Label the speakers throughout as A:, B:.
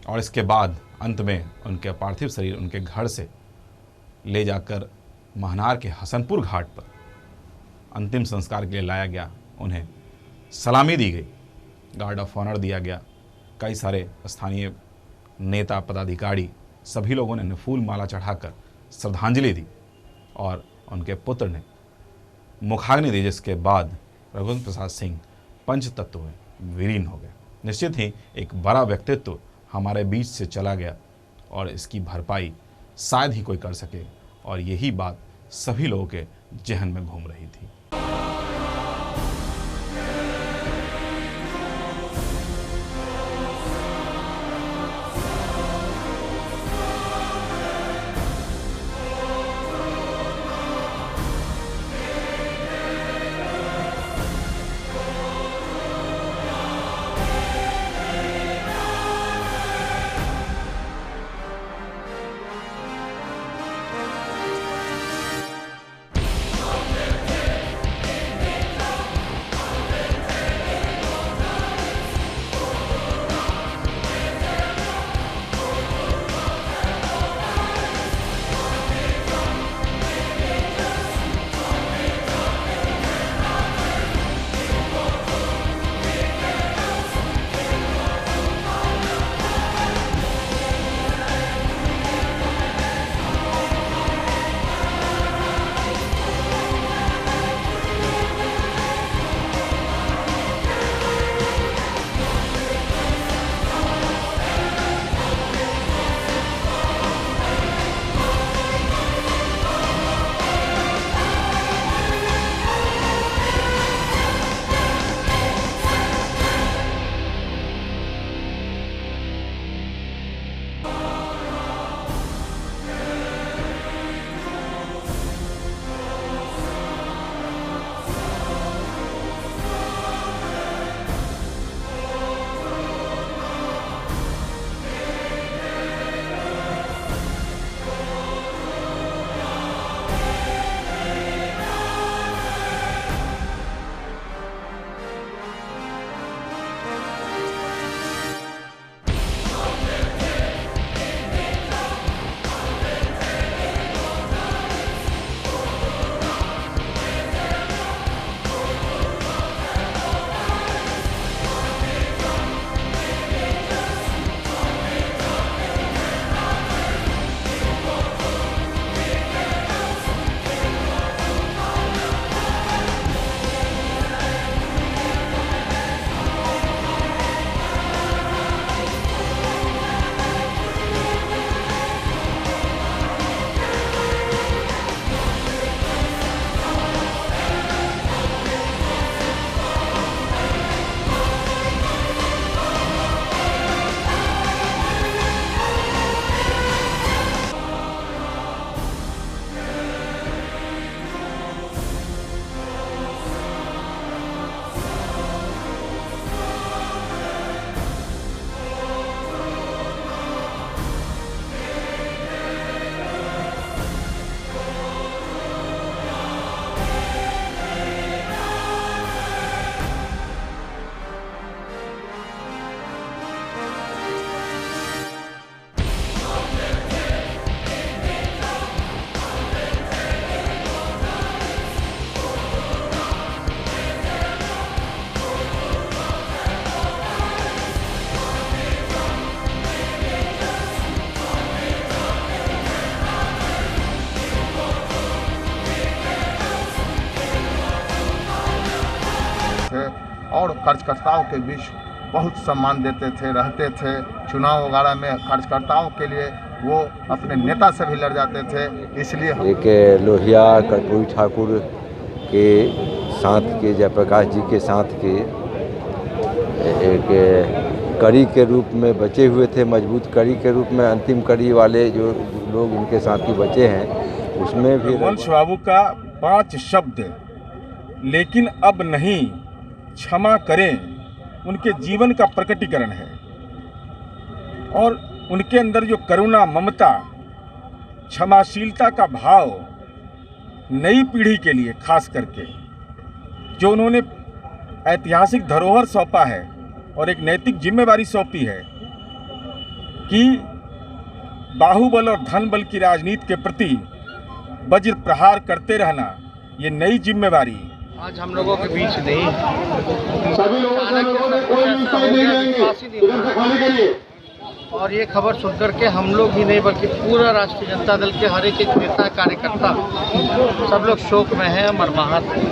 A: और इसके बाद अंत में उनके पार्थिव शरीर उनके घर से ले जाकर महनार के हसनपुर घाट पर अंतिम संस्कार के लिए लाया गया। उन्हें सलामी दी गई, गार्ड ऑफ ऑनर दिया गया। कई सारे स्थानीय नेता पदाधिकारी सभी लोगों ने फूल माला चढ़ाकर श्रद्धांजलि दी और उनके पुत्र ने मुखाग्नि दी, जिसके बाद रघुवंश प्रसाद सिंह पंचतत्व में विलीन हो गए। निश्चित ही एक बड़ा व्यक्तित्व हमारे बीच से चला गया और इसकी भरपाई शायद ही कोई कर सके, और यही बात सभी लोगों के जहन में घूम रही थी।
B: और कार्यकर्ताओं के बीच बहुत सम्मान देते थे, रहते थे। चुनाव वगैरह में कार्यकर्ताओं के लिए वो अपने नेता से भी लड़ जाते थे। इसलिए
C: एक लोहिया कर्पूरी ठाकुर के साथ के जयप्रकाश जी के साथ के एक कड़ी के रूप में बचे हुए थे, मजबूत कड़ी के रूप में अंतिम कड़ी वाले जो लोग उनके साथी बचे हैं उसमें भी
D: वंश बाबू का 5 शब्द लेकिन अब नहीं, क्षमा करें, उनके जीवन का प्रकटीकरण है। और उनके अंदर जो करुणा, ममता, क्षमाशीलता का भाव नई पीढ़ी के लिए खास करके जो उन्होंने ऐतिहासिक धरोहर सौंपा है और एक नैतिक जिम्मेवारी सौंपी है, कि बाहुबल और धन बल की राजनीति के प्रति वज्र प्रहार करते रहना ये नई जिम्मेवारी
E: आज हम लोगों के बीच नहीं
F: सभी लोगों से अनुरोध है, कोई भी स्टेज नहीं जाएंगे, इधर से खाली करिए।
E: और ये खबर सुनकर के हम लोग ही नहीं बल्कि पूरा राष्ट्रीय जनता दल के हर एक नेता कार्यकर्ता सब लोग शोक में हैं, मर्माहत हैं।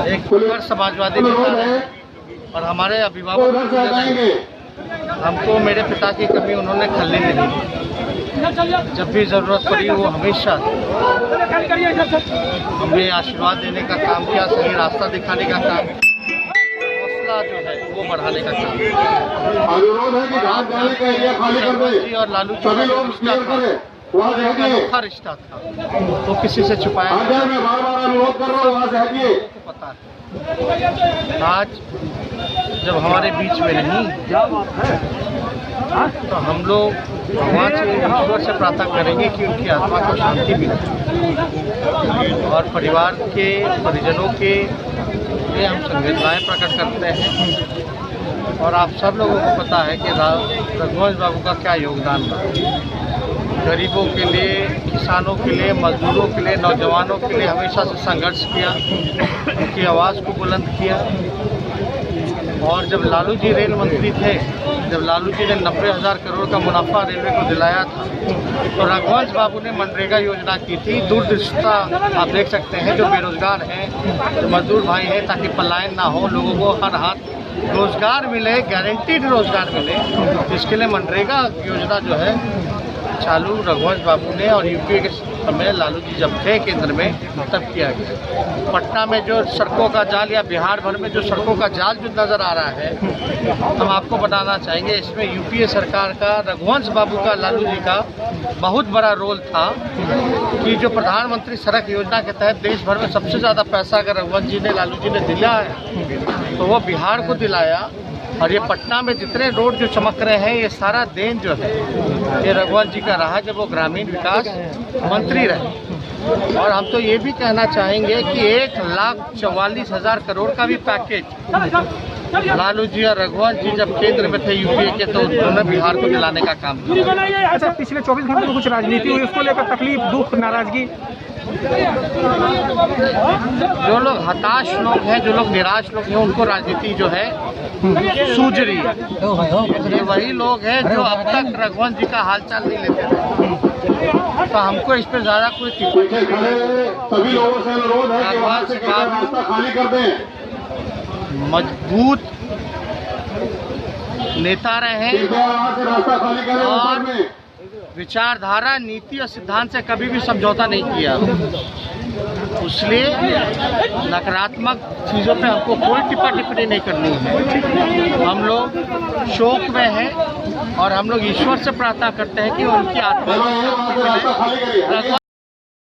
E: एक प्रखर समाजवादी नेता है और हमारे अभिभावक हमको मेरे पिता की कमी उन्होंने खलने नहीं दी। जब भी ज़रूरत पड़ी वो हमेशा हमें आशीर्वाद देने का काम किया, सही रास्ता दिखाने का काम, हौसला जो है वो बढ़ाने का काम।
F: अनुरोध है कि घाट जाने का एरिया खाली कर दें।
E: और लालू
F: सभी लोग क्लियर करें, वहाँ से हटिए।
E: अनोखा रिश्ता था, वो किसी से छुपाया
F: अगर मैं बार-बार अनुरोध कर रहा हूँ, वहाँ से हटिए।
E: पता है। आज जब हमारे बीच में नहीं तो हम लोग भगवान से ईश्वर से प्रार्थना करेंगे कि उनकी आत्मा को शांति मिले और परिवार के परिजनों के लिए हम संवेदनाएं प्रकट करते हैं। और आप सब लोगों को पता है कि रघुवंश बाबू का क्या योगदान रहा। गरीबों के लिए, किसानों के लिए, मजदूरों के लिए, नौजवानों के लिए हमेशा से संघर्ष किया, उनकी आवाज़ को बुलंद किया। और जब लालू जी रेल मंत्री थे, जब लालू जी ने 90,000 करोड़ का मुनाफा रेलवे को दिलाया था, तो रघुवंश बाबू ने मनरेगा योजना की थी। दूरदृष्टता आप देख सकते हैं, जो बेरोजगार हैं, जो मजदूर भाई हैं, ताकि पलायन ना हो, लोगों को हर हाथ रोजगार मिले, गारंटीड रोजगार मिले। इसके लिए मनरेगा योजना जो है चालू रघुवंश बाबू ने और यूपीए के समय लालू जी जब थे केंद्र में तब किया गया। पटना में जो सड़कों का जाल या बिहार भर में जो सड़कों का जाल जो नज़र आ रहा है, हम आपको बताना चाहेंगे इसमें यूपीए सरकार का, रघुवंश बाबू का, लालू जी का बहुत बड़ा रोल था कि जो प्रधानमंत्री सड़क योजना के तहत देश भर में सबसे ज़्यादा पैसा अगर रघुवंश जी ने, लालू जी ने दिया है तो वो बिहार को दिलाया। और ये पटना में जितने रोड जो चमक रहे हैं, ये सारा देन जो है ये रघुवंश जी का रहा जब वो ग्रामीण विकास मंत्री रहे। और हम तो ये भी कहना चाहेंगे कि 1,44,000 करोड़ का भी पैकेज लालू जी और रघुवंश जी जब केंद्र में थे यूपीए के, तो उन्होंने बिहार को दिलाने का काम किया।
G: अच्छा, पिछले 24 घंटे में कुछ राजनीति हुई, उसको लेकर तकलीफ, दुख, नाराजगी?
E: जो लोग हताश लोग हैं, जो लोग निराश लोग हैं, उनको राजनीति जो है सूझ रही है। ये वही लोग हैं जो अब तक रघुवंश जी का हालचाल नहीं लेते थे। तो हमको इस पर ज़्यादा कोई
F: पीछे खड़े सभी लोगों से अनुरोध है कि वहाँ से रास्ता खाली कर दें।
E: मजबूत नेता रहे
F: रास्ता खाली करें
E: और विचारधारा, नीति और सिद्धांत से कभी भी समझौता नहीं किया। इसलिए नकारात्मक चीज़ों पे हमको कोई टिप्पा टिप्पणी नहीं करनी है। हम लोग शोक में हैं और हम लोग ईश्वर से प्रार्थना करते हैं कि उनकी आत्मा को शांति मिले।